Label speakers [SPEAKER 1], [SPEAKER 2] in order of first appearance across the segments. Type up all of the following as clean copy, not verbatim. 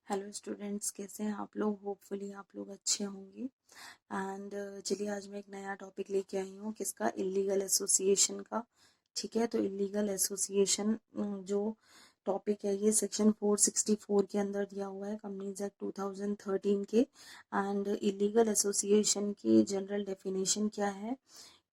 [SPEAKER 1] Hello students, कैसे हैं आप लोग। होपफुली आप लोग अच्छे होंगे। एंड चलिए आज मैं एक नया टॉपिक लेके आई हूँ, किसका, इलीगल एसोसिएशन का। ठीक है, तो इलीगल एसोसिएशन जो टॉपिक है ये सेक्शन 464 के अंदर दिया हुआ है, कंपनीज एक्ट 2013 के। एंड इलीगल एसोसिएशन की जनरल डेफिनेशन क्या है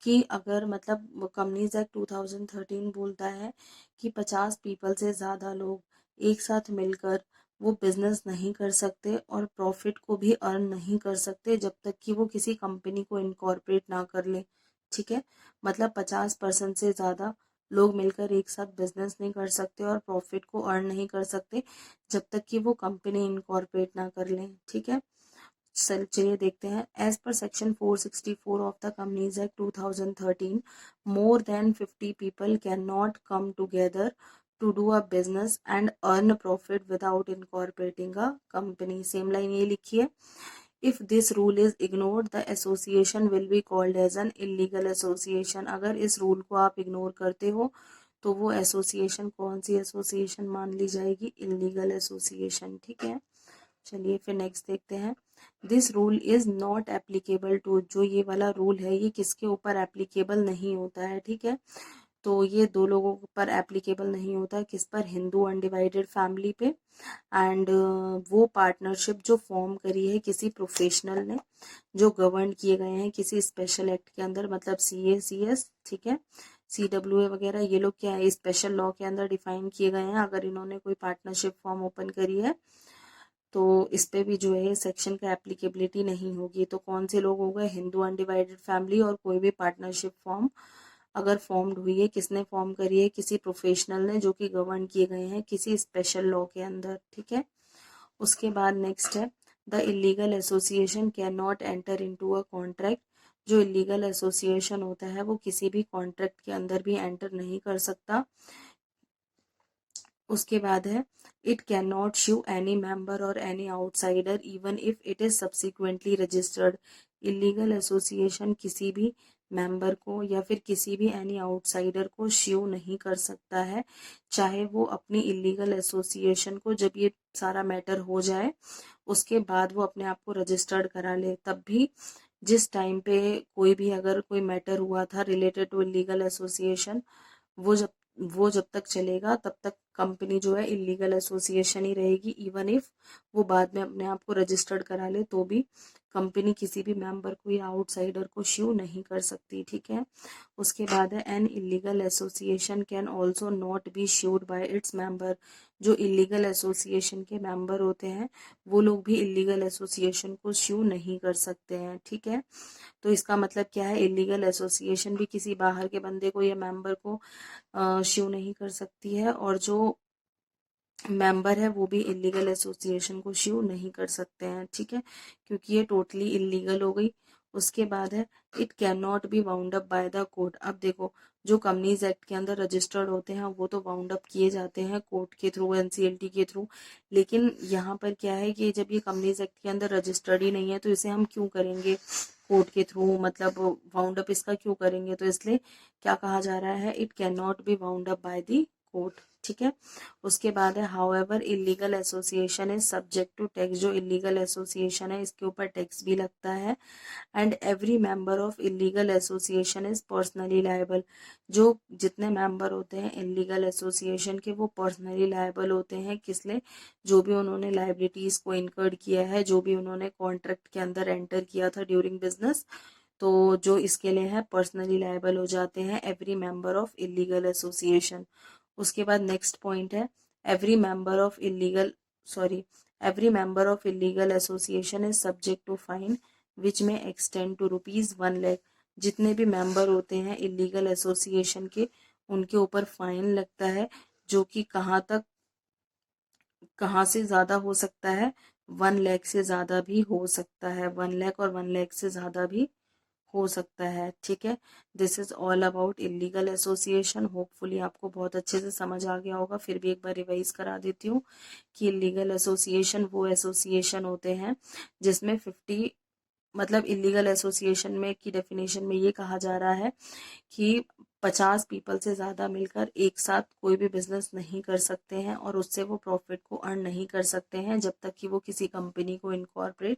[SPEAKER 1] कि अगर मतलब कंपनीज एक्ट 2013 बोलता है कि 50 पीपल से ज़्यादा लोग एक साथ मिलकर वो बिजनेस नहीं कर सकते और प्रॉफिट को भी अर्न नहीं कर सकते जब तक कि वो किसी कंपनी को इनकॉर्पोरेट ना कर ले। ठीक है, मतलब 50% से ज़्यादा लोग मिलकर एक साथ बिजनेस नहीं कर सकते और प्रॉफिट को अर्न नहीं कर सकते जब तक कि वो कंपनी इनकॉर्पोरेट ना कर लें। ठीक है, चलिए देखते हैं। As per section 464 of the companies act 2013, more than 50 people can not come together to do a business and earn profit without incorporating a company. Same line ये लिखी है। If this rule is ignored, the association will be called as an illegal association. अगर इस rule को आप ignore करते हो तो वो एसोसिएशन कौन सी एसोसिएशन मान ली जाएगी, इलीगल एसोसिएशन। ठीक है, चलिए फिर नेक्स्ट देखते हैं। This rule is not applicable to, जो ये वाला रूल है ये किसके ऊपर एप्लीकेबल नहीं होता है। ठीक है, तो ये दो लोगों पर एप्लीकेबल नहीं होता, किस पर, हिंदू अनडिवाइडेड फैमिली पे। एंड वो पार्टनरशिप जो फॉर्म करी है किसी प्रोफेशनल ने, जो गवर्न किए गए हैं किसी स्पेशल एक्ट के अंदर, मतलब CA CS, ठीक है, CWA वगैरह, ये लोग क्या है स्पेशल लॉ के अंदर डिफाइन किए गए हैं। अगर इन्होंने कोई पार्टनरशिप फॉर्म ओपन करी है तो इस पे भी जो है सेक्शन का एप्लीकेबिलिटी नहीं होगी। तो कौन से लोग हो गए, हिंदू अनडिवाइडेड फैमिली, और कोई भी पार्टनरशिप फॉर्म अगर फॉर्म्ड हुई है, किसने फॉर्म करी है, किसी प्रोफेशनल ने जो कि गवर्न किए गए हैं किसी स्पेशल लॉ के अंदर। ठीक है, उसके बाद नेक्स्ट है, the illegal association can not enter into a contract. जो इलीगल एसोसिएशन होता है वो किसी भी कॉन्ट्रैक्ट के अंदर भी एंटर नहीं कर सकता। उसके बाद है, it can not sue any member और any outsider even if it is subsequently registered. Illegal association किसी भी मेंबर को या फिर किसी भी एनी आउटसाइडर को श्यू नहीं कर सकता है, चाहे वो अपनी इलीगल एसोसिएशन को, जब ये सारा मैटर हो जाए उसके बाद वो अपने आप को रजिस्टर्ड करा ले, तब भी जिस टाइम पे कोई भी अगर कोई मैटर हुआ था रिलेटेड टू इलीगल एसोसिएशन, वो जब वो जब तक चलेगा तब तक कंपनी जो है इलीगल एसोसिएशन ही रहेगी। इवन इफ वो बाद में अपने आप को रजिस्टर्ड करा ले तो भी कंपनी किसी भी मेंबर को या आउटसाइडर को श्यू नहीं कर सकती। ठीक है, उसके बाद है, an illegal association can also not be sued by its member. जो इलीगल एसोसिएशन के मेंबर होते हैं वो लोग भी इलीगल एसोसिएशन को श्यू नहीं कर सकते हैं। ठीक है, तो इसका मतलब क्या है, इलीगल एसोसिएशन भी किसी बाहर के बंदे को या मेंबर को श्यू नहीं कर सकती है, और जो मेंबर है वो भी इलीगल एसोसिएशन को श्यू नहीं कर सकते हैं। ठीक है, क्योंकि ये टोटली इलीगल हो गई। उसके बाद है, it can not be wound up by the court. अब देखो, जो कंपनीज एक्ट के अंदर रजिस्टर्ड होते हैं वो तो वाउंड अप किए जाते हैं कोर्ट के थ्रू, NCLT के थ्रू, लेकिन यहाँ पर क्या है कि जब ये कंपनीज एक्ट के अंदर रजिस्टर्ड ही नहीं है तो इसे हम क्यों करेंगे कोर्ट के थ्रू, मतलब वाउंड अप इसका क्यों करेंगे। तो इसलिए क्या कहा जा रहा है, it can not be wound up by the court. ठीक है, उसके बाद है, however illegal association is subject to tax. जो इलीगल एसोसिएशन है इसके ऊपर टैक्स भी लगता है। And every member of illegal association is personally liable. जो जितने मेंबर होते हैं इलीगल एसोसिएशन के वो पर्सनली लायबल होते हैं, किस लिए, जो भी उन्होंने लाइबिलिटीज को इनकर्ड किया है, जो भी उन्होंने कॉन्ट्रैक्ट के अंदर एंटर किया था ड्यूरिंग बिजनेस, तो जो इसके लिए है पर्सनली लायबल हो जाते हैं every member of illegal association. उसके बाद नेक्स्ट पॉइंट है, every member of illegal sorry every member of illegal association is subject to fine which में एक्सटेंड टू ₹1,00,000। जितने भी मेंबर होते हैं इलीगल एसोसिएशन के उनके ऊपर फाइन लगता है, जो कि कहाँ से ज्यादा हो सकता है, 1,00,000 से ज्यादा भी हो सकता है, 1,00,000 और 1,00,000 से ज्यादा भी हो सकता है। ठीक है, this is all about illegal association. Hopefully आपको बहुत अच्छे से समझ आ गया होगा, फिर भी एक बार रिवाइज करा देती हूँ कि इलीगल एसोसिएशन वो एसोसिएशन होते हैं जिसमें 50, मतलब इलीगल एसोसिएशन में की डेफिनेशन में ये कहा जा रहा है कि 50 पीपल से ज़्यादा मिलकर एक साथ कोई भी बिजनेस नहीं कर सकते हैं और उससे वो प्रॉफिट को अर्न नहीं कर सकते हैं जब तक कि वो किसी कंपनी को इनकॉर्पोरेट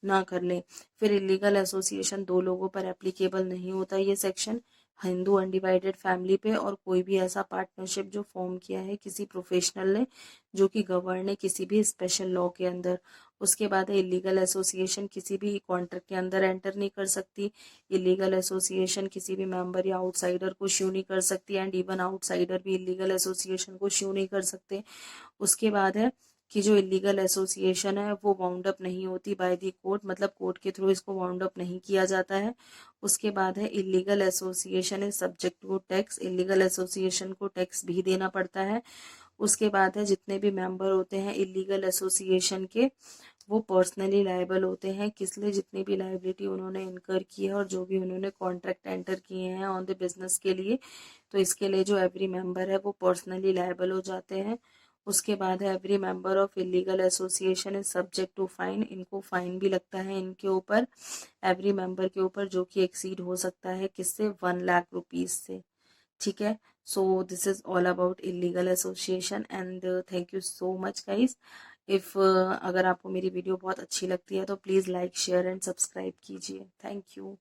[SPEAKER 1] ना कर ले। फिर इलीगल एसोसिएशन 2 लोगों पर एप्लीकेबल नहीं होता ये सेक्शन, हिंदू अनडिवाइडेड फैमिली पे और कोई भी ऐसा पार्टनरशिप जो फॉर्म किया है किसी प्रोफेशनल ने जो कि गवर्न है किसी भी स्पेशल लॉ के अंदर। उसके बाद है इलीगल एसोसिएशन किसी भी कॉन्ट्रैक्ट के अंदर एंटर नहीं कर सकती। इलीगल एसोसिएशन किसी भी मेंबर या आउटसाइडर को श्यू नहीं कर सकती एंड इवन आउटसाइडर भी इलीगल एसोसिएशन को श्यू नहीं कर सकते। उसके बाद है कि जो इलीगल एसोसिएशन है वो वाउंड अप नहीं होती बाय दी कोर्ट, मतलब कोर्ट के थ्रू इसको वाउंड अप नहीं किया जाता है। उसके बाद है illegal association is subject to tax, illegal association को टैक्स भी देना पड़ता है। उसके बाद है जितने भी मेंबर होते हैं इलीगल एसोसिएशन के वो पर्सनली लायबल होते हैं, किस लिए, जितनी भी लाइबिलिटी उन्होंने इनकर की है और जो भी उन्होंने कॉन्ट्रैक्ट एंटर किए हैं ऑन द बिजनेस के लिए, तो इसके लिए जो एवरी मेंबर है वो पर्सनली लायबल हो जाते हैं। उसके बाद है every member of illegal association is subject to fine, इनको फाइन भी लगता है इनके ऊपर, एवरी मेंबर के ऊपर, जो कि एक्सीड हो सकता है किससे, 1 लाख रुपीज से। ठीक है, so this is all about illegal association and thank you so much guys. If अगर आपको मेरी वीडियो बहुत अच्छी लगती है तो please like share and subscribe कीजिए। Thank you.